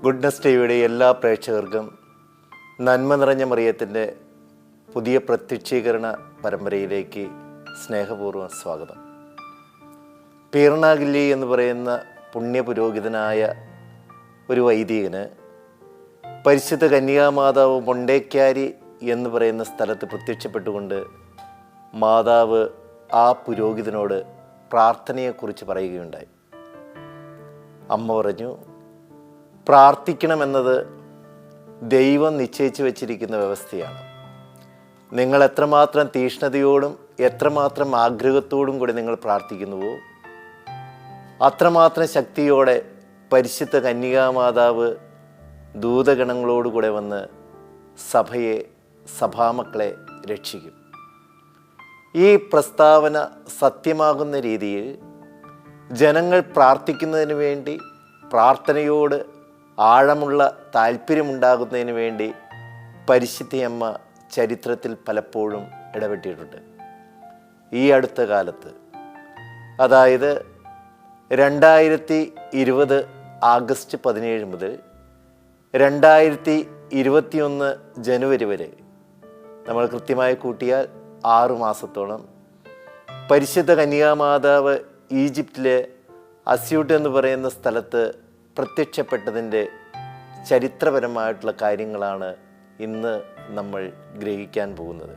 Goodness ടിവിയുടെ എല്ലാ പ്രേക്ഷകർക്കും നന്മ നിറഞ്ഞ മറിയത്തിൻ്റെ പുതിയ പ്രത്യക്ഷീകരണ പരമ്പരയിലേക്ക് സ്നേഹപൂർവ്വം സ്വാഗതം. പീർണാഗില്ലി എന്ന് പറയുന്ന പുണ്യപുരോഹിതനായ ഒരു വൈദികന് പരിശുദ്ധ കന്യാമാതാവ് മൊണ്ടേക്യാരി എന്ന് പറയുന്ന സ്ഥലത്ത് പ്രത്യക്ഷപ്പെട്ടുകൊണ്ട് മാതാവ് ആ പുരോഹിതനോട് പ്രാർത്ഥനയെക്കുറിച്ച് പറയുകയുണ്ടായി. അമ്മ പറഞ്ഞു, പ്രാർത്ഥിക്കണമെന്നത് ദൈവം നിശ്ചയിച്ചു വച്ചിരിക്കുന്ന വ്യവസ്ഥയാണ്. നിങ്ങൾ എത്രമാത്രം തീഷ്ണതയോടും എത്രമാത്രം ആഗ്രഹത്തോടും കൂടി നിങ്ങൾ പ്രാർത്ഥിക്കുന്നുവോ അത്രമാത്രം ശക്തിയോടെ പരിശുദ്ധ കന്യകാമാതാവ് ദൂതഗണങ്ങളോടുകൂടെ വന്ന് സഭയെ, സഭാമക്കളെ രക്ഷിക്കും. ഈ പ്രസ്താവന സത്യമാകുന്ന രീതിയിൽ ജനങ്ങൾ പ്രാർത്ഥിക്കുന്നതിന് വേണ്ടി, പ്രാർത്ഥനയോട് ആഴമുള്ള താല്പര്യമുണ്ടാകുന്നതിന് വേണ്ടി പരിശുദ്ധയമ്മ ചരിത്രത്തിൽ പലപ്പോഴും ഇടപെട്ടിട്ടുണ്ട്. ഈ അടുത്ത കാലത്ത്, അതായത് 2020 ആഗസ്റ്റ് 17 മുതൽ 2021 ജനുവരി വരെ, നമ്മൾ കൃത്യമായി കൂട്ടിയാൽ 6 മാസത്തോളം പരിശുദ്ധ കന്യാമാതാവ് ഈജിപ്തിലെ അസ്യൂട്ട് എന്ന് പറയുന്ന സ്ഥലത്ത് പ്രത്യക്ഷപ്പെട്ടതിൻ്റെ ചരിത്രപരമായിട്ടുള്ള കാര്യങ്ങളാണ് ഇന്ന് നമ്മൾ ഗ്രഹിക്കാൻ പോകുന്നത്.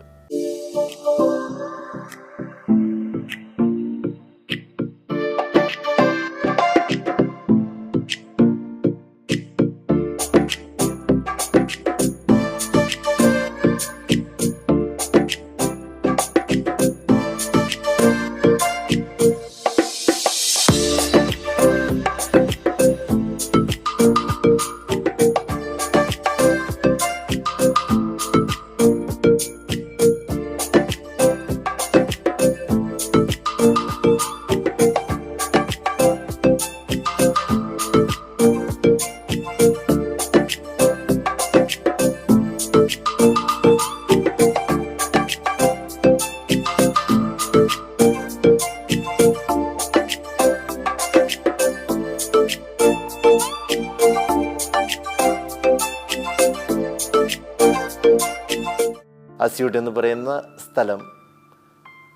അസ്യൂട്ട് എന്ന് പറയുന്ന സ്ഥലം,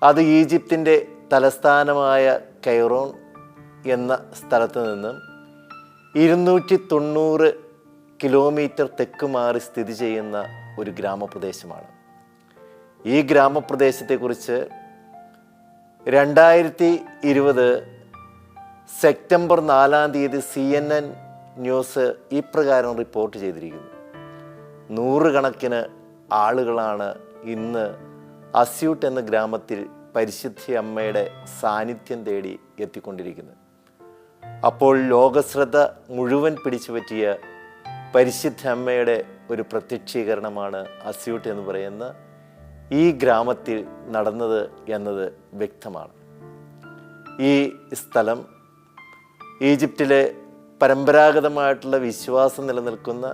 അത് ഈജിപ്തിൻ്റെ തലസ്ഥാനമായ കൈറോൺ എന്ന സ്ഥലത്ത് നിന്നും 290 കിലോമീറ്റർ തെക്ക് മാറി സ്ഥിതി ചെയ്യുന്ന ഒരു ഗ്രാമപ്രദേശമാണ്. ഈ ഗ്രാമപ്രദേശത്തെക്കുറിച്ച് 2020 സെപ്റ്റംബർ 4 CNN ന്യൂസ് ഇപ്രകാരം റിപ്പോർട്ട് ചെയ്തിരിക്കുന്നു. 100 കണക്കിന് ആളുകളാണ് ഇന്ന് അസ്യൂട്ട് എന്ന ഗ്രാമത്തിൽ പരിശുദ്ധ അമ്മയുടെ സാന്നിധ്യം തേടി എത്തിക്കൊണ്ടിരിക്കുന്നത്. അപ്പോൾ ലോകശ്രദ്ധ മുഴുവൻ പിടിച്ചു പറ്റിയ പരിശുദ്ധ അമ്മയുടെ ഒരു പ്രത്യക്ഷീകരണമാണ് അസ്യൂട്ട് എന്ന് പറയുന്ന ഈ ഗ്രാമത്തിൽ നടന്നത് എന്നത് വ്യക്തമാണ്. ഈ സ്ഥലം ഈജിപ്തിലെ പരമ്പരാഗതമായിട്ടുള്ള വിശ്വാസം നിലനിൽക്കുന്ന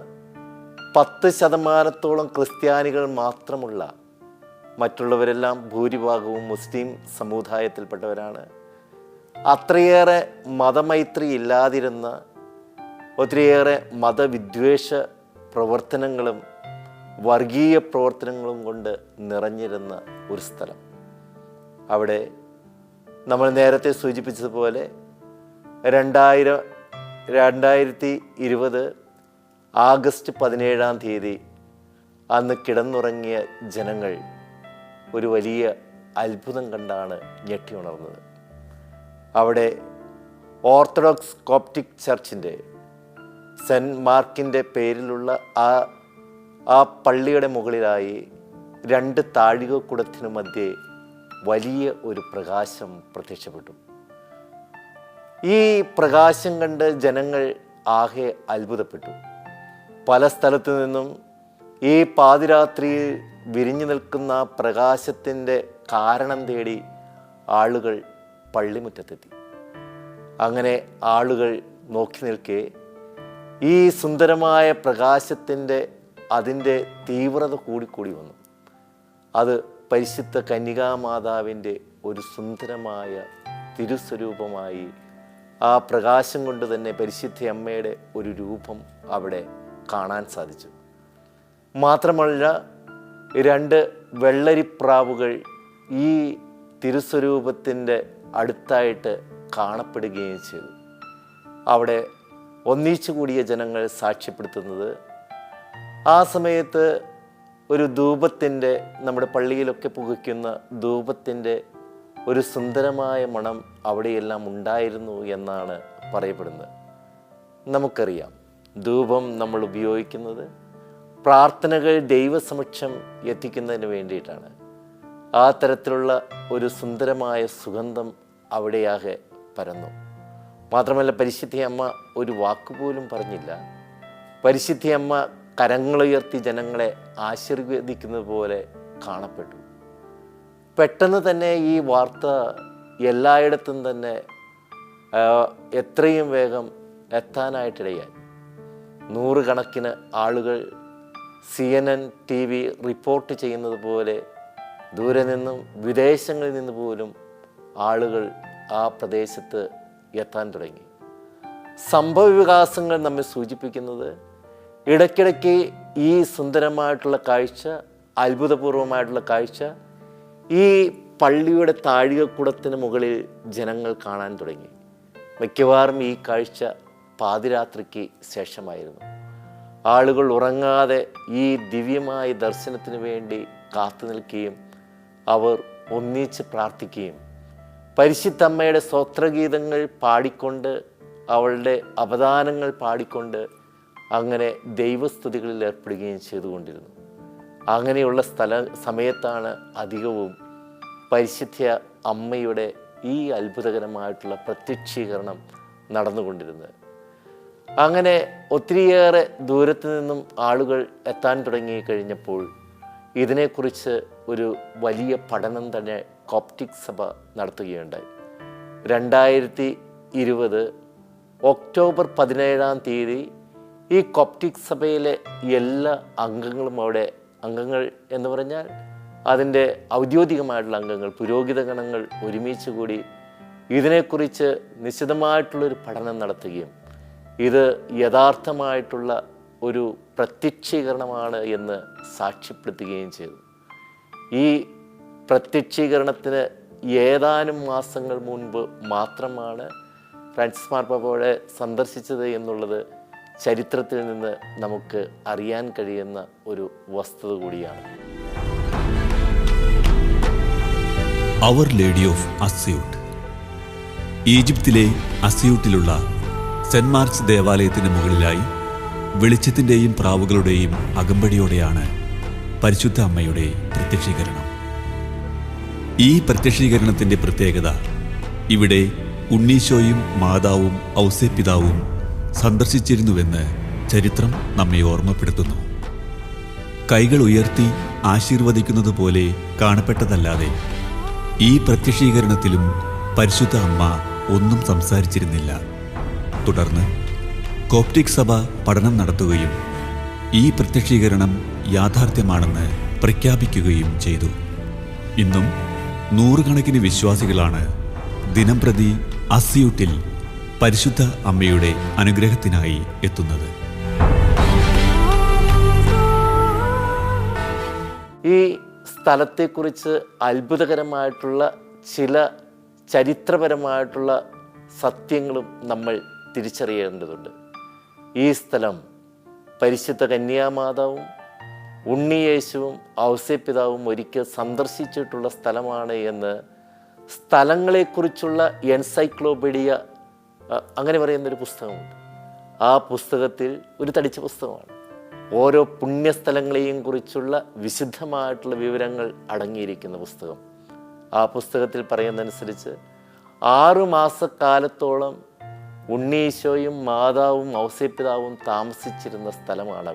10% ക്രിസ്ത്യാനികൾ മാത്രമുള്ള, മറ്റുള്ളവരെല്ലാം ഭൂരിഭാഗവും മുസ്ലിം സമുദായത്തിൽപ്പെട്ടവരാണ്. അത്രയേറെ മതമൈത്രി ഇല്ലാതിരുന്ന, ഒത്തിരിയേറെ മതവിദ്വേഷ പ്രവർത്തനങ്ങളും വർഗീയ പ്രവർത്തനങ്ങളും കൊണ്ട് നിറഞ്ഞിരുന്ന ഒരു സ്ഥലം. അവിടെ നമ്മൾ നേരത്തെ സൂചിപ്പിച്ചതുപോലെ 2020 ആഗസ്റ്റ് 17 അന്ന് കിടന്നുറങ്ങിയ ജനങ്ങൾ ഒരു വലിയ അത്ഭുതം കണ്ടാണ് ഞെട്ടി ഉണർന്നത്. അവിടെ ഓർത്തഡോക്സ് കോപ്റ്റിക് ചർച്ചിൻ്റെ സെൻറ്റ് മാർക്കിൻ്റെ പേരിലുള്ള ആ പള്ളിയുടെ മുകളിലായി 2 താഴികക്കുടത്തിനു മധ്യേ വലിയ ഒരു പ്രകാശം പ്രത്യക്ഷപ്പെട്ടു. ഈ പ്രകാശം കണ്ട് ജനങ്ങൾ ആകെ അത്ഭുതപ്പെട്ടു. പല സ്ഥലത്തു നിന്നും ഈ പാതിരാത്രിയിൽ വിരിഞ്ഞു നിൽക്കുന്ന പ്രകാശത്തിൻ്റെ കാരണം തേടി ആളുകൾ പള്ളിമുറ്റത്തെത്തി. അങ്ങനെ ആളുകൾ നോക്കി നിൽക്കെ ഈ സുന്ദരമായ പ്രകാശത്തിൻ്റെ അതിൻ്റെ തീവ്രത കൂടിക്കൂടി വന്നു. അത് പരിശുദ്ധ കന്യകാമാതാവിൻ്റെ ഒരു സുന്ദരമായ തിരുസ്വരൂപമായി ആ പ്രകാശം കൊണ്ട് തന്നെ പരിശുദ്ധ അമ്മയുടെ ഒരു രൂപം അവിടെ കാണാൻ സാധിച്ചു. മാത്രമല്ല 2 വെള്ളരിപ്രാവുകൾ ഈ തിരുസ്വരൂപത്തിൻ്റെ അടുത്തായിട്ട് കാണപ്പെടുകയും ചെയ്തു. അവിടെ ഒന്നിച്ചു കൂടിയ ജനങ്ങൾ സാക്ഷ്യപ്പെടുത്തുന്നത്, ആ സമയത്ത് ഒരു ധൂപത്തിൻ്റെ, നമ്മുടെ പള്ളിയിലൊക്കെ പുകയ്ക്കുന്ന ധൂപത്തിൻ്റെ ഒരു സുന്ദരമായ മണം അവിടെയെല്ലാം ഉണ്ടായിരുന്നു എന്നാണ് പറയപ്പെടുന്നത്. നമുക്കറിയാം, ധൂപം നമ്മൾ ഉപയോഗിക്കുന്നത് പ്രാർത്ഥനകൾ ദൈവസമക്ഷം എത്തിക്കുന്നതിന് വേണ്ടിയിട്ടാണ്. ആ തരത്തിലുള്ള ഒരു സുന്ദരമായ സുഗന്ധം അവിടെയാകെ പരന്നു. മാത്രമല്ല, പരിശുദ്ധ അമ്മ ഒരു വാക്കുപോലും പറഞ്ഞില്ല. പരിശുദ്ധ അമ്മ കരങ്ങളുയർത്തി ജനങ്ങളെ ആശീർവദിക്കുന്നത് പോലെ കാണപ്പെട്ടു. പെട്ടെന്ന് തന്നെ ഈ വാർത്ത എല്ലായിടത്തും തന്നെ എത്രയും വേഗം എത്താനായിട്ടിടയായി. 100 കണക്കിന് ആളുകൾ CNN TV റിപ്പോർട്ട് ചെയ്യുന്നത് പോലെ ദൂരെ നിന്നും വിദേശങ്ങളിൽ നിന്ന് പോലും ആളുകൾ ആ പ്രദേശത്ത് എത്താൻ തുടങ്ങി. സംഭവ വികാസങ്ങൾ നമ്മെ സൂചിപ്പിക്കുന്നത്, ഇടയ്ക്കിടയ്ക്ക് ഈ സുന്ദരമായിട്ടുള്ള കാഴ്ച, അത്ഭുതപൂർവമായിട്ടുള്ള കാഴ്ച ഈ പള്ളിയുടെ താഴികക്കുടത്തിന് മുകളിൽ ജനങ്ങൾ കാണാൻ തുടങ്ങി. മിക്കവാറും ഈ കാഴ്ച പാതിരാത്രിക്ക് ശേഷമായിരുന്നു. ആളുകൾ ഉറങ്ങാതെ ഈ ദിവ്യമായ ദർശനത്തിന് വേണ്ടി കാത്തു നിൽക്കുകയും അവർ ഒന്നിച്ച് പ്രാർത്ഥിക്കുകയും പരിശുദ്ധ അമ്മയുടെ സ്തോത്രഗീതങ്ങൾ പാടിക്കൊണ്ട്, അവളുടെ അവദാനങ്ങൾ പാടിക്കൊണ്ട് അങ്ങനെ ദൈവസ്തുതികളിൽ ഏർപ്പെടുകയും ചെയ്തുകൊണ്ടിരുന്നു. അങ്ങനെയുള്ള സമയത്താണ് അധികവും പരിശുദ്ധ അമ്മയുടെ ഈ അത്ഭുതകരമായിട്ടുള്ള പ്രത്യക്ഷീകരണം നടന്നുകൊണ്ടിരുന്നത്. അങ്ങനെ ഒത്തിരിയേറെ ദൂരത്തു നിന്നും ആളുകൾ എത്താൻ തുടങ്ങി കഴിഞ്ഞപ്പോൾ ഇതിനെക്കുറിച്ച് ഒരു വലിയ പഠനം തന്നെ കോപ്റ്റിക് സഭ നടത്തുകയുണ്ടായി. 2020 ഒക്ടോബർ 17 ഈ കോപ്റ്റിക് സഭയിലെ എല്ലാ അംഗങ്ങളും അവിടെ, അംഗങ്ങൾ എന്ന് പറഞ്ഞാൽ അതിൻ്റെ ഔദ്യോഗികമായിട്ടുള്ള അംഗങ്ങൾ, പുരോഹിത ഗണങ്ങൾ ഒരുമിച്ച് കൂടി ഇതിനെക്കുറിച്ച് നിശിതമായിട്ടുള്ളൊരു പഠനം നടത്തുകയും ഇത് യഥാർത്ഥമായിട്ടുള്ള ഒരു പ്രത്യക്ഷീകരണമാണ് എന്ന് സാക്ഷ്യപ്പെടുത്തുകയും ചെയ്തു. ഈ പ്രത്യക്ഷീകരണത്തിന് ഏതാനും മാസങ്ങൾ മുൻപ് മാത്രമാണ് ഫ്രാൻസിസ് മാർപ്പാപ്പയെ സന്ദർശിച്ചത് എന്നുള്ളത് ചരിത്രത്തിൽ നിന്ന് നമുക്ക് അറിയാൻ കഴിയുന്ന ഒരു വസ്തുത കൂടിയാണ്. അവർ ലേഡി ഓഫ് അസ്യൂട്ട്. ഈജിപ്തിലെ അസ്യൂട്ടിലുള്ള സെന്റ് മാർക്സ് ദേവാലയത്തിന് മുകളിലായി വെളിച്ചത്തിൻ്റെയും പ്രാവുകളുടെയും അകമ്പടിയോടെയാണ് പരിശുദ്ധ അമ്മയുടെ പ്രത്യക്ഷീകരണം. ഈ പ്രത്യക്ഷീകരണത്തിൻ്റെ പ്രത്യേകത, ഇവിടെ ഉണ്ണീശോയും മാതാവും ഔസേപ്പിതാവും സന്ദർശിച്ചിരുന്നുവെന്ന് ചരിത്രം നമ്മെ ഓർമ്മപ്പെടുത്തുന്നു. കൈകൾ ഉയർത്തി ആശീർവദിക്കുന്നത് പോലെ കാണപ്പെട്ടതല്ലാതെ ഈ പ്രത്യക്ഷീകരണത്തിലും പരിശുദ്ധ അമ്മ ഒന്നും സംസാരിച്ചിരുന്നില്ല. തുടർന്ന് കോപ്റ്റിക് സഭ പഠനം നടത്തുകയും ഈ പ്രത്യക്ഷീകരണം യാഥാർത്ഥ്യമാണെന്ന് പ്രഖ്യാപിക്കുകയും ചെയ്തു. ഇന്നും 100 കണക്കിന് വിശ്വാസികളാണ് ദിനംപ്രതി അസ്യൂട്ടിൽ പരിശുദ്ധ അമ്മയുടെ അനുഗ്രഹത്തിനായി എത്തുന്നത്. ഈ സ്ഥലത്തെക്കുറിച്ച് അത്ഭുതകരമായിട്ടുള്ള ചില ചരിത്രപരമായിട്ടുള്ള സത്യങ്ങളും നമ്മൾ തിരിച്ചറിയേണ്ടതുണ്ട്. ഈ സ്ഥലം പരിശുദ്ധ കന്യാമാതാവും ഉണ്ണിയേശുവും ഔസേപ്പിതാവും ഒരിക്കൽ സന്ദർശിച്ചിട്ടുള്ള സ്ഥലമാണ് എന്ന് സ്ഥലങ്ങളെക്കുറിച്ചുള്ള എൻസൈക്ലോപീഡിയ അങ്ങനെ പറയുന്നൊരു പുസ്തകമുണ്ട്. ആ പുസ്തകത്തിൽ ഒരു തടിച്ച പുസ്തകമാണ്. ഓരോ പുണ്യസ്ഥലങ്ങളെയും കുറിച്ചുള്ള വിശുദ്ധമായിട്ടുള്ള വിവരങ്ങൾ അടങ്ങിയിരിക്കുന്ന പുസ്തകം. ആ പുസ്തകത്തിൽ പറയുന്നതനുസരിച്ച് 6 മാസക്കാലത്തോളം ഉണ്ണീശോയും മാതാവും ഔസേപ്പിതാവും താമസിച്ചിരുന്ന സ്ഥലമാണ്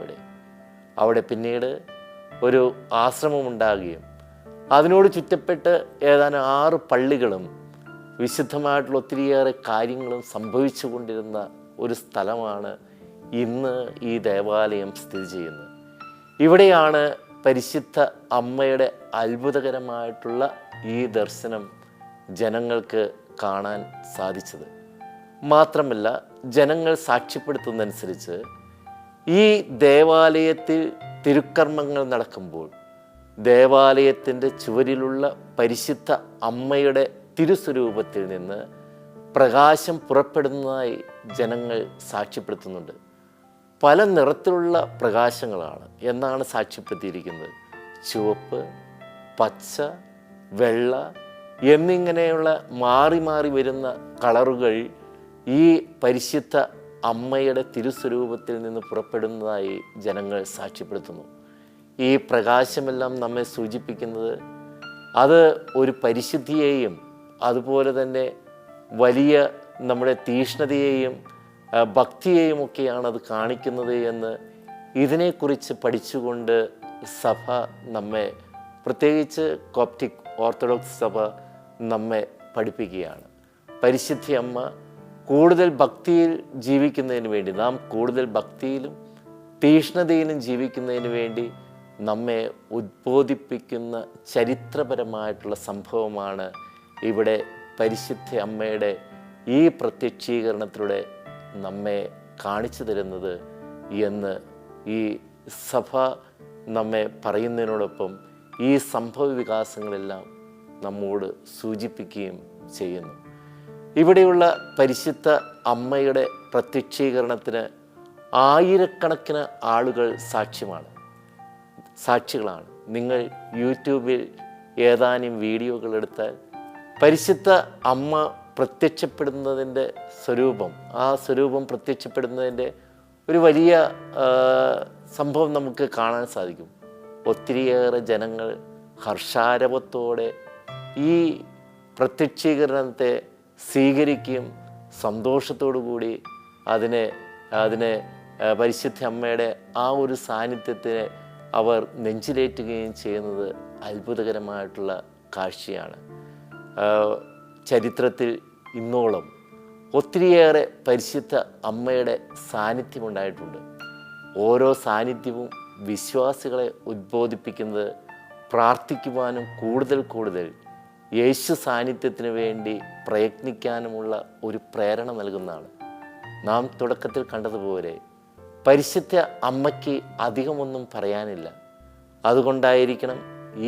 അവിടെ പിന്നീട് ഒരു ആശ്രമം ഉണ്ടാകുകയും അതിനോട് ചുറ്റപ്പെട്ട് ഏതാനും 6 പള്ളികളും വിശുദ്ധമായിട്ടുള്ള ഒത്തിരിയേറെ കാര്യങ്ങളും സംഭവിച്ചു കൊണ്ടിരുന്ന ഒരു സ്ഥലമാണ് ഇന്ന് ഈ ദേവാലയം സ്ഥിതി ചെയ്യുന്നത്. ഇവിടെയാണ് പരിശുദ്ധ അമ്മയുടെ അത്ഭുതകരമായിട്ടുള്ള ഈ ദർശനം ജനങ്ങൾക്ക് കാണാൻ സാധിച്ചത്. മാത്രമല്ല ജനങ്ങൾ സാക്ഷ്യപ്പെടുത്തുന്നതനുസരിച്ച് ഈ ദേവാലയത്തിൽ തിരുക്കർമ്മങ്ങൾ നടക്കുമ്പോൾ ദേവാലയത്തിൻ്റെ ചുവരിലുള്ള പരിശുദ്ധ അമ്മയുടെ തിരുസ്വരൂപത്തിൽ നിന്ന് പ്രകാശം പുറപ്പെടുന്നതായി ജനങ്ങൾ സാക്ഷ്യപ്പെടുത്തുന്നുണ്ട്. പല നിറത്തിലുള്ള പ്രകാശങ്ങളാണ് എന്നാണ് സാക്ഷ്യപ്പെടുത്തിയിരിക്കുന്നത്. ചുവപ്പ്, പച്ച, വെള്ള എന്നിങ്ങനെയുള്ള മാറി മാറി വരുന്ന കളറുകൾ ഈ പരിശുദ്ധ അമ്മയുടെ തിരുസ്വരൂപത്തിൽ നിന്ന് പുറപ്പെടുന്നതായി ജനങ്ങൾ സാക്ഷ്യപ്പെടുത്തുന്നു. ഈ പ്രകാശമെല്ലാം നമ്മെ സൂചിപ്പിക്കുന്നത് അത് ഒരു പരിശുദ്ധിയെയും അതുപോലെ തന്നെ വലിയ നമ്മുടെ തീഷ്ണതയെയും ഭക്തിയെയും ഒക്കെയാണ് അത് കാണിക്കുന്നത് എന്ന് ഇതിനെക്കുറിച്ച് പഠിച്ചുകൊണ്ട് സഭ നമ്മെ, പ്രത്യേകിച്ച് കോപ്റ്റിക് ഓർത്തഡോക്സ് സഭ നമ്മെ പഠിപ്പിക്കുകയാണ്. പരിശുദ്ധ അമ്മ കൂടുതൽ ഭക്തിയിൽ ജീവിക്കുന്നതിന് വേണ്ടി, നാം കൂടുതൽ ഭക്തിയിലും തീഷ്ണതയിലും ജീവിക്കുന്നതിന് വേണ്ടി നമ്മെ ഉദ്ബോധിപ്പിക്കുന്ന ചരിത്രപരമായിട്ടുള്ള സംഭവമാണ് ഇവിടെ പരിശുദ്ധ അമ്മയുടെ ഈ പ്രത്യക്ഷീകരണത്തിലൂടെ നമ്മെ കാണിച്ചു തരുന്നത് എന്ന് ഈ സഭ നമ്മെ പറയുന്നതിനോടൊപ്പം ഈ സംഭവ വികാസങ്ങളെല്ലാം നമ്മോട് സൂചിപ്പിക്കുകയും ചെയ്യുന്നു. ഇവിടെയുള്ള പരിശുദ്ധ അമ്മയുടെ പ്രത്യക്ഷീകരണത്തിന് ആയിരക്കണക്കിന് ആളുകൾ സാക്ഷികളാണ്. നിങ്ങൾ യൂട്യൂബിൽ ഏതാനും വീഡിയോകൾ എടുത്താൽ പരിശുദ്ധ അമ്മ പ്രത്യക്ഷപ്പെടുന്നതിൻ്റെ സ്വരൂപം, ആ സ്വരൂപം പ്രത്യക്ഷപ്പെടുന്നതിൻ്റെ ഒരു വലിയ സംഭവം നമുക്ക് കാണാൻ സാധിക്കും. ഒത്തിരിയേറെ ജനങ്ങൾ ഹർഷാരവത്തോടെ ഈ പ്രത്യക്ഷീകരണത്തെ സ്വീകരിക്കുകയും സന്തോഷത്തോടു കൂടി അതിനെ പരിശുദ്ധ അമ്മയുടെ ആ ഒരു സാന്നിധ്യത്തെ അവർ നെഞ്ചിലേറ്റുകയും ചെയ്യുന്നത് അത്ഭുതകരമായിട്ടുള്ള കാഴ്ചയാണ്. ചരിത്രത്തിൽ ഇന്നോളം ഒത്തിരിയേറെ പരിശുദ്ധ അമ്മയുടെ സാന്നിധ്യമുണ്ടായിട്ടുണ്ട്. ഓരോ സാന്നിധ്യവും വിശ്വാസികളെ ഉദ്ബോധിപ്പിക്കുന്നത് പ്രാർത്ഥിക്കുവാനും കൂടുതൽ യേശു സാന്നിധ്യത്തിന് വേണ്ടി പ്രയത്നിക്കാനുമുള്ള ഒരു പ്രേരണ നൽകുന്നതാണ്. നാം തുടക്കത്തിൽ കണ്ടതുപോലെ പരിശുദ്ധ അമ്മയ്ക്ക് അധികമൊന്നും പറയാനില്ല. അതുകൊണ്ടായിരിക്കണം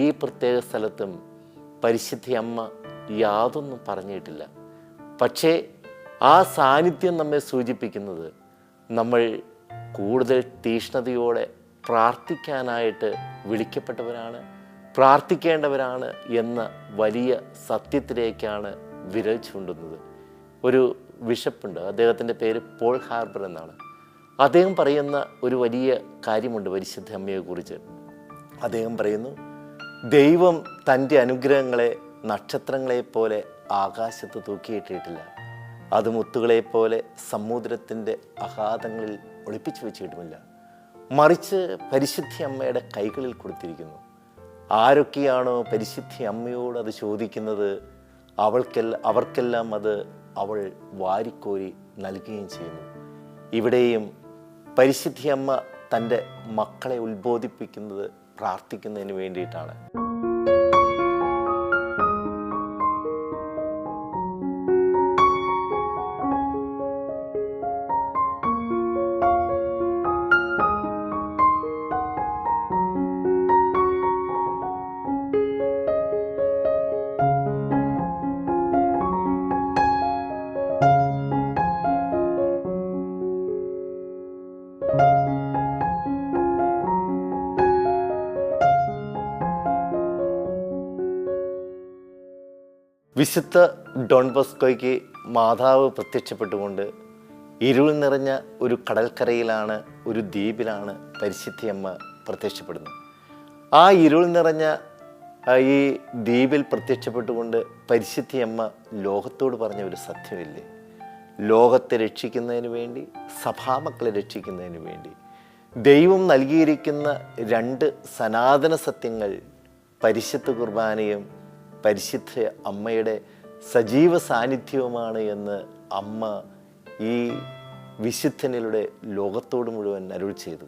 ഈ പ്രത്യേക സ്ഥലത്തും പരിശുദ്ധ അമ്മ യാതൊന്നും പറഞ്ഞിട്ടില്ല. പക്ഷേ ആ സാന്നിധ്യം നമ്മെ സൂചിപ്പിക്കുന്നത് നമ്മൾ കൂടുതൽ തീഷ്ണതയോടെ പ്രാർത്ഥിക്കാനായിട്ട് വിളിക്കപ്പെട്ടവരാണ്, പ്രാർത്ഥിക്കേണ്ടവരാണ് എന്ന വലിയ സത്യത്തിലേക്കാണ് വിരൽ ചൂണ്ടുന്നത്. ഒരു ബിഷപ്പുണ്ട്, അദ്ദേഹത്തിൻ്റെ പേര് പോൾ ഹാർബർ എന്നാണ്. അദ്ദേഹം പറയുന്ന ഒരു വലിയ കാര്യമുണ്ട് പരിശുദ്ധ അമ്മയെക്കുറിച്ച്. അദ്ദേഹം പറയുന്നു, ദൈവം തൻ്റെ അനുഗ്രഹങ്ങളെ നക്ഷത്രങ്ങളെപ്പോലെ ആകാശത്ത് തൂക്കിയിട്ടിട്ടില്ല, അത് മുത്തുകളെപ്പോലെ സമുദ്രത്തിൻ്റെ അഗാധങ്ങളിൽ ഒളിപ്പിച്ചു വെച്ചിട്ടുമില്ല, മറിച്ച് പരിശുദ്ധ അമ്മയുടെ കൈകളിൽ കൊടുത്തിരിക്കുന്നു. ആരൊക്കെയാണോ പരിശുദ്ധ അമ്മയോട് അത് ചോദിക്കുന്നത് അവർക്കെല്ലാം അത് അവൾ വാരിക്കോരി നൽകുകയും ചെയ്യുന്നു. ഇവിടെയും പരിശുദ്ധ അമ്മ തൻ്റെ മക്കളെ ഉത്ബോധിപ്പിക്കുന്നത് പ്രാർത്ഥിക്കുന്നതിന് വേണ്ടിയിട്ടാണ്. വിശുദ്ധ ഡോൺ ബോസ്കോയ്ക്ക് മാതാവ് പ്രത്യക്ഷപ്പെട്ടുകൊണ്ട് ഇരുൾ നിറഞ്ഞ ഒരു കടൽക്കരയിലാണ്, ഒരു ദ്വീപിലാണ് പരിശുദ്ധയമ്മ പ്രത്യക്ഷപ്പെടുന്നത്. ആ ഇരുൾ നിറഞ്ഞ ഈ ദ്വീപിൽ പ്രത്യക്ഷപ്പെട്ടുകൊണ്ട് പരിശുദ്ധയമ്മ ലോകത്തോട് പറഞ്ഞ ഒരു സത്യമില്ലേ, ലോകത്തെ രക്ഷിക്കുന്നതിന് വേണ്ടി, സഭാമക്കളെ രക്ഷിക്കുന്നതിന് വേണ്ടി ദൈവം നൽകിയിരിക്കുന്ന രണ്ട് സനാതന സത്യങ്ങൾ പരിശുദ്ധ കുർബാനയും പരിശുദ്ധ അമ്മയുടെ സജീവ സാന്നിധ്യവുമാണ് എന്ന് അമ്മ ഈ വിശുദ്ധനിലൂടെ ലോകത്തോട് മുഴുവൻ അരുൾ ചെയ്തു.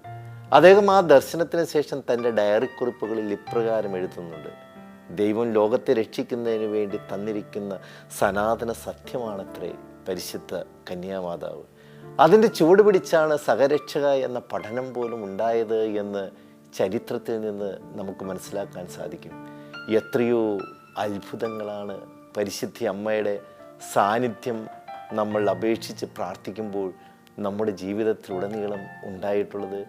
അദ്ദേഹം ആ ദർശനത്തിന് ശേഷം തൻ്റെ ഡയറി കുറിപ്പുകളിൽ ഇപ്രകാരം എഴുതുന്നുണ്ട്: ദൈവം ലോകത്തെ രക്ഷിക്കുന്നതിന് വേണ്ടി തന്നിരിക്കുന്ന സനാതന സത്യമാണത്രേ പരിശുദ്ധ കന്യാമാതാവ്. അതിൻ്റെ ചുവട് പിടിച്ചാണ് സഹരക്ഷക എന്ന പഠനം പോലും ഉണ്ടായത് എന്ന് ചരിത്രത്തിൽ നിന്ന് നമുക്ക് മനസ്സിലാക്കാൻ സാധിക്കും. എത്രയോ അത്ഭുതങ്ങളാണ് പരിശുദ്ധ അമ്മയുടെ സാന്നിധ്യം നമ്മൾ അപേക്ഷിച്ച് പ്രാർത്ഥിക്കുമ്പോൾ നമ്മുടെ ജീവിതത്തിലുടനീളം ഉണ്ടായിട്ടുള്ളത്.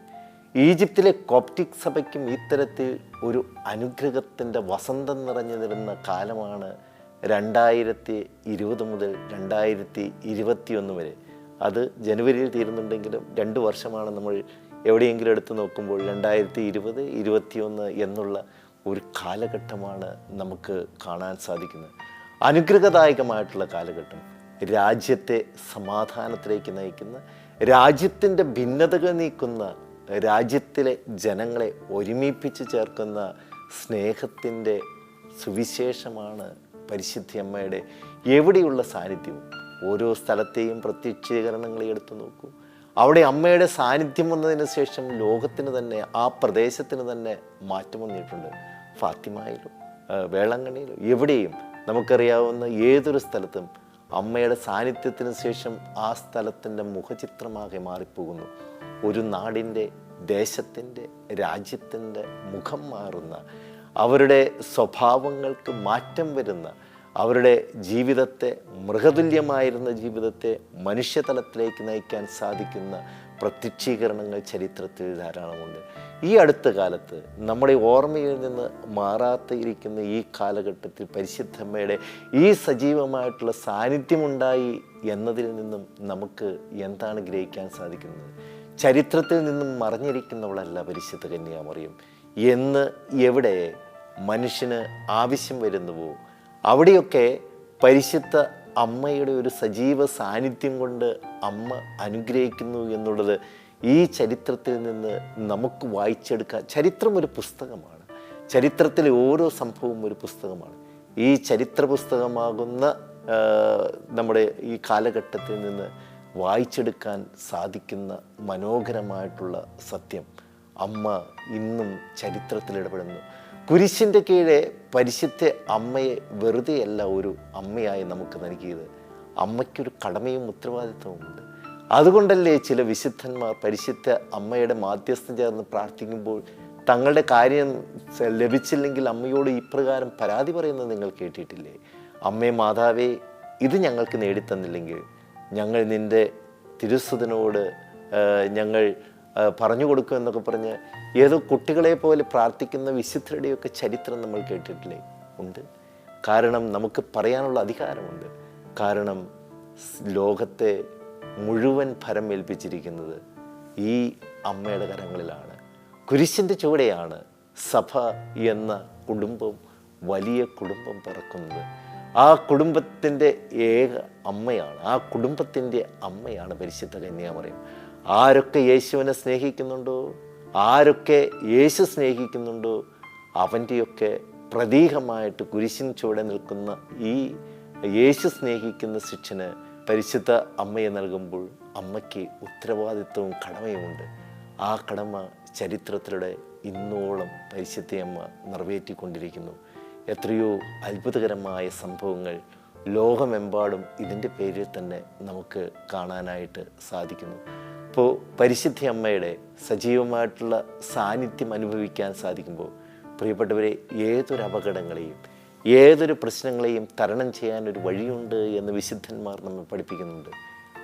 ഈജിപ്തിലെ കോപ്റ്റിക് സഭയ്ക്കും ഇത്തരത്തിൽ ഒരു അനുഗ്രഹത്തിൻ്റെ വസന്തം നിറഞ്ഞു നിരുന്ന കാലമാണ് 2020 മുതൽ 2021 വരെ. അത് ജനുവരിയിൽ തീരുന്നുണ്ടെങ്കിലും 2 വർഷമാണ് നമ്മൾ എവിടെയെങ്കിലും എടുത്ത് നോക്കുമ്പോൾ 2020, 2021 എന്നുള്ള ഒരു കാലഘട്ടമാണ് നമുക്ക് കാണാൻ സാധിക്കുന്നത്. അനുഗ്രഹദായകമായിട്ടുള്ള കാലഘട്ടം, രാജ്യത്തെ സമാധാനത്തിലേക്ക് നയിക്കുന്ന, രാജ്യത്തിൻ്റെ ഭിന്നതകൾ നീക്കുന്ന, രാജ്യത്തിലെ ജനങ്ങളെ ഒരുമിപ്പിച്ച് ചേർക്കുന്ന സ്നേഹത്തിൻ്റെ സുവിശേഷമാണ് പരിശുദ്ധ അമ്മയുടെ എവിടെയുള്ള സാന്നിധ്യവും. ഓരോ സ്ഥലത്തെയും പ്രത്യക്ഷീകരണങ്ങളെ എടുത്തു നോക്കൂ. അവിടെ അമ്മയുടെ സാന്നിധ്യം വന്നതിന് ശേഷം ലോകത്തിന് തന്നെ, ആ പ്രദേശത്തിന് തന്നെ മാറ്റം വന്നിട്ടുണ്ട്. ഫാത്തിമയിലും വേളാങ്കണ്ണിയിലും എവിടെയും നമുക്കറിയാവുന്ന ഏതൊരു സ്ഥലത്തും അമ്മയുടെ സാന്നിധ്യത്തിന് ശേഷം ആ സ്ഥലത്തിൻ്റെ മുഖചിത്രമാകെ മാറിപ്പോകുന്നു. ഒരു നാടിൻ്റെ, ദേശത്തിൻ്റെ, രാജ്യത്തിൻ്റെ മുഖം മാറുന്ന, അവരുടെ സ്വഭാവങ്ങൾക്ക് മാറ്റം വരുന്ന, അവരുടെ ജീവിതത്തെ, മൃഗതുല്യമായിരുന്ന ജീവിതത്തെ മനുഷ്യതലത്തിലേക്ക് നയിക്കാൻ സാധിക്കുന്ന പ്രത്യക്ഷീകരണങ്ങൾ ചരിത്രത്തിൽ ധാരാളമുണ്ട്. ഈ അടുത്ത കാലത്ത് നമ്മുടെ ഓർമ്മയിൽ നിന്ന് മാറാത്തിരിക്കുന്ന ഈ കാലഘട്ടത്തിൽ പരിശുദ്ധമ്മയുടെ ഈ സജീവമായിട്ടുള്ള സാന്നിധ്യമുണ്ടായി എന്നതിൽ നിന്നും നമുക്ക് എന്താണ് ഗ്രഹിക്കാൻ സാധിക്കുന്നത്? ചരിത്രത്തിൽ നിന്നും മറഞ്ഞിരിക്കുന്നവളല്ല പരിശുദ്ധ കന്യാമറിയം. എന്ന് എവിടെ മനുഷ്യന് ആവശ്യം വരുന്നുവോ അവിടെയൊക്കെ പരിശുദ്ധ അമ്മയുടെ ഒരു സജീവ സാന്നിധ്യം കൊണ്ട് അമ്മ അനുഗ്രഹിക്കുന്നു എന്നുള്ളത് ഈ ചരിത്രത്തിൽ നിന്ന് നമുക്ക് വായിച്ചെടുക്കാൻ. ചരിത്രം ഒരു പുസ്തകമാണ്. ചരിത്രത്തിലെ ഓരോ സംഭവവും ഒരു പുസ്തകമാണ്. ഈ ചരിത്ര പുസ്തകമാകുന്ന നമ്മുടെ ഈ കാലഘട്ടത്തിൽ നിന്ന് വായിച്ചെടുക്കാൻ സാധിക്കുന്ന മനോഹരമായിട്ടുള്ള സത്യം, അമ്മ ഇന്നും ചരിത്രത്തിൽ ഇടപെടുന്നു. കുരിശിൻ്റെ കീഴെ പരിശുദ്ധ അമ്മയെ വെറുതെയല്ല ഒരു അമ്മയായി നമുക്ക് നൽകിയത്. അമ്മയ്ക്കൊരു കടമയും ഉത്തരവാദിത്വവുമുണ്ട്. അതുകൊണ്ടല്ലേ ചില വിശുദ്ധന്മാർ പരിശുദ്ധ അമ്മയുടെ മാധ്യസ്ഥം ചേർന്ന് പ്രാർത്ഥിക്കുമ്പോൾ തങ്ങളുടെ കാര്യം ലഭിച്ചില്ലെങ്കിൽ അമ്മയോട് ഇപ്രകാരം പരാതി പറയുന്നത് നിങ്ങൾ കേട്ടിട്ടില്ലേ? അമ്മേ മാതാവേ, ഇത് ഞങ്ങൾക്ക് നേടിത്തന്നില്ലെങ്കിൽ ഞങ്ങൾ നിൻ്റെ തിരുസുതനോട് ഞങ്ങൾ പറഞ്ഞു കൊടുക്കും എന്നൊക്കെ പറഞ്ഞ് ഏതോ കുട്ടികളെ പോലെ പ്രാർത്ഥിക്കുന്ന വിശുദ്ധരുടെയൊക്കെ ചരിത്രം നമ്മൾ കേട്ടിട്ടില്ലേ? ഉണ്ട്. കാരണം നമുക്ക് പറയാനുള്ള അധികാരമുണ്ട്. കാരണം ലോകത്തെ മുഴുവൻ ഭരം ഏൽപ്പിച്ചിരിക്കുന്നത് ഈ അമ്മയുടെ കരങ്ങളിലാണ്. കുരിശിൻ്റെ ചുവടെയാണ് സഭ എന്ന കുടുംബം, വലിയ കുടുംബം പിറക്കുന്നത്. ആ കുടുംബത്തിൻ്റെ ഏക അമ്മയാണ്, ആ കുടുംബത്തിൻ്റെ അമ്മയാണ് പരിശുദ്ധ കന്യാമറിയം. ആരൊക്കെ യേശുവിനെ സ്നേഹിക്കുന്നുണ്ടോ, ആരൊക്കെ യേശു സ്നേഹിക്കുന്നുണ്ടോ, അവൻ്റെയൊക്കെ പ്രതീകമായിട്ട് കുരിശിന് ചുവടെ നിൽക്കുന്ന ഈ യേശു സ്നേഹിക്കുന്ന ശിഷ്യന് പരിശുദ്ധ അമ്മയെ നൽകുമ്പോൾ അമ്മയ്ക്ക് ഉത്തരവാദിത്വവും കടമയുമുണ്ട്. ആ കടമ ചരിത്രത്തിലൂടെ ഇന്നോളം പരിശുദ്ധയമ്മ നിറവേറ്റിക്കൊണ്ടിരിക്കുന്നു. എത്രയോ അത്ഭുതകരമായ സംഭവങ്ങൾ ലോകമെമ്പാടും ഇതിൻ്റെ പേരിൽ തന്നെ നമുക്ക് കാണാനായിട്ട് സാധിക്കുന്നു. ഇപ്പോൾ പരിശുദ്ധ അമ്മയുടെ സജീവമായിട്ടുള്ള സാന്നിധ്യം അനുഭവിക്കാൻ സാധിക്കുമ്പോൾ പ്രിയപ്പെട്ടവരെ, ഏതൊരു അപകടങ്ങളെയും ഏതൊരു പ്രശ്നങ്ങളെയും തരണം ചെയ്യാനൊരു വഴിയുണ്ട് എന്ന് വിശുദ്ധന്മാർ നമ്മെ പഠിപ്പിക്കുന്നുണ്ട്.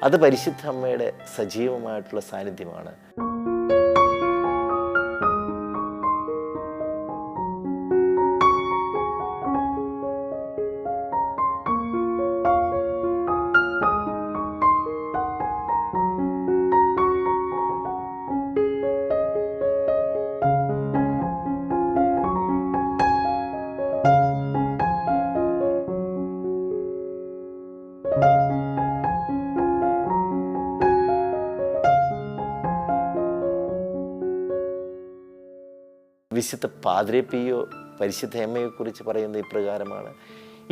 അത് പരിശുദ്ധ അമ്മയുടെ സജീവമായിട്ടുള്ള സാന്നിധ്യമാണ്. വിശുദ്ധ പാദ്രെ പിയോ പരിശുദ്ധ അമ്മയെക്കുറിച്ച് പറയുന്നത് ഇപ്രകാരമാണ്: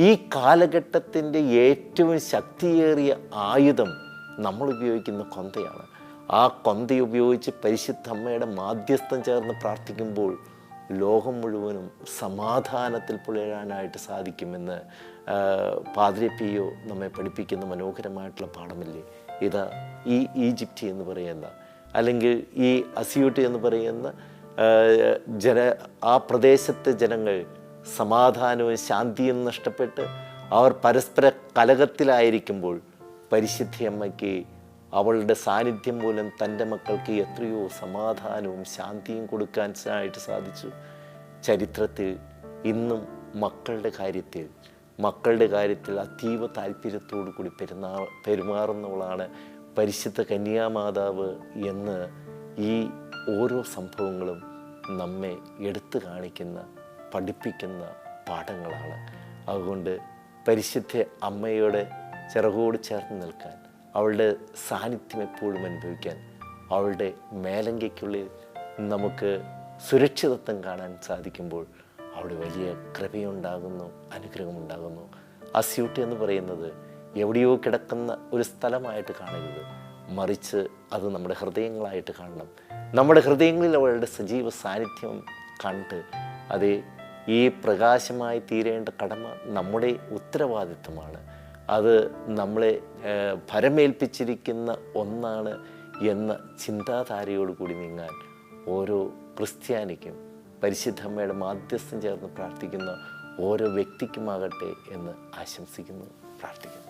ഈ കാലഘട്ടത്തിൻ്റെ ഏറ്റവും ശക്തിയേറിയ ആയുധം നമ്മൾ ഉപയോഗിക്കുന്ന കൊന്തയാണ്. ആ കൊന്ത ഉപയോഗിച്ച് പരിശുദ്ധ അമ്മയുടെ മാധ്യസ്ഥം ചേർന്ന് പ്രാർത്ഥിക്കുമ്പോൾ ലോകം മുഴുവനും സമാധാനത്തിൽ പുലരാനായിട്ട് സാധിക്കുമെന്ന് പാദ്രി പിയോ നമ്മെ പഠിപ്പിക്കുന്ന മനോഹരമായിട്ടുള്ള പാഠമില്ലേ? ഇതാ ഈ ഈജിപ്റ്റ് എന്ന് പറയുന്ന, അല്ലെങ്കിൽ ഈ അസ്യൂട്ട് എന്ന് പറയുന്ന ആ പ്രദേശത്തെ ജനങ്ങൾ സമാധാനവും ശാന്തിയും നഷ്ടപ്പെട്ട് അവർ പരസ്പര കലഹത്തിലായിരിക്കുമ്പോൾ പരിശുദ്ധയമ്മയ്ക്ക് അവളുടെ സാന്നിധ്യം മൂലം തൻ്റെ മക്കൾക്ക് എത്രയോ സമാധാനവും ശാന്തിയും കൊടുക്കാനായിട്ട് സാധിച്ചു. ചരിത്രത്തിൽ ഇന്നും മക്കളുടെ കാര്യത്തിൽ അതീവ താല്പര്യത്തോടു കൂടി പെരുമാറുന്നവളാണ് പരിശുദ്ധ കന്യാമാതാവ് എന്ന് ഈ ഓരോ സംഭവങ്ങളും നമ്മെ എടുത്തു കാണിക്കുന്ന, പഠിപ്പിക്കുന്ന പാഠങ്ങളാണ്. അതുകൊണ്ട് പരിശുദ്ധ അമ്മയോട് ചിറകോട് ചേർന്ന് നിൽക്കാൻ, അവളുടെ സാന്നിധ്യം എപ്പോഴും അനുഭവിക്കാൻ, അവളുടെ മേലങ്കയ്ക്കുള്ളിൽ നമുക്ക് സുരക്ഷിതത്വം കാണാൻ സാധിക്കുമ്പോൾ അവിടെ വലിയ കൃപയുണ്ടാകുന്നു, അനുഗ്രഹമുണ്ടാകുന്നു. അസ്യൂട്ട് എന്ന് പറയുന്നത് എവിടെയോ കിടക്കുന്ന ഒരു സ്ഥലമായിട്ട് കാണരുത്, മറിച്ച് അത് നമ്മുടെ ഹൃദയങ്ങളായിട്ട് കാണണം. നമ്മുടെ ഹൃദയങ്ങളിൽ അവളുടെ സജീവ സാന്നിധ്യം കണ്ട് അതേ ഈ പ്രകാശമായി തീരേണ്ട കടമ നമ്മുടെ ഉത്തരവാദിത്വമാണ്. അത് നമ്മളെ ഭരമേൽപ്പിച്ചിരിക്കുന്ന ഒന്നാണ് എന്ന ചിന്താധാരയോടുകൂടി നീങ്ങാൻ ഓരോ ക്രിസ്ത്യാനിക്കും പരിശുദ്ധമ്മയുടെ മാധ്യസ്ഥം ചേർന്ന് പ്രാർത്ഥിക്കുന്ന ഓരോ വ്യക്തിക്കുമാകട്ടെ എന്ന് ആശംസിക്കുന്നു, പ്രാർത്ഥിക്കുന്നു.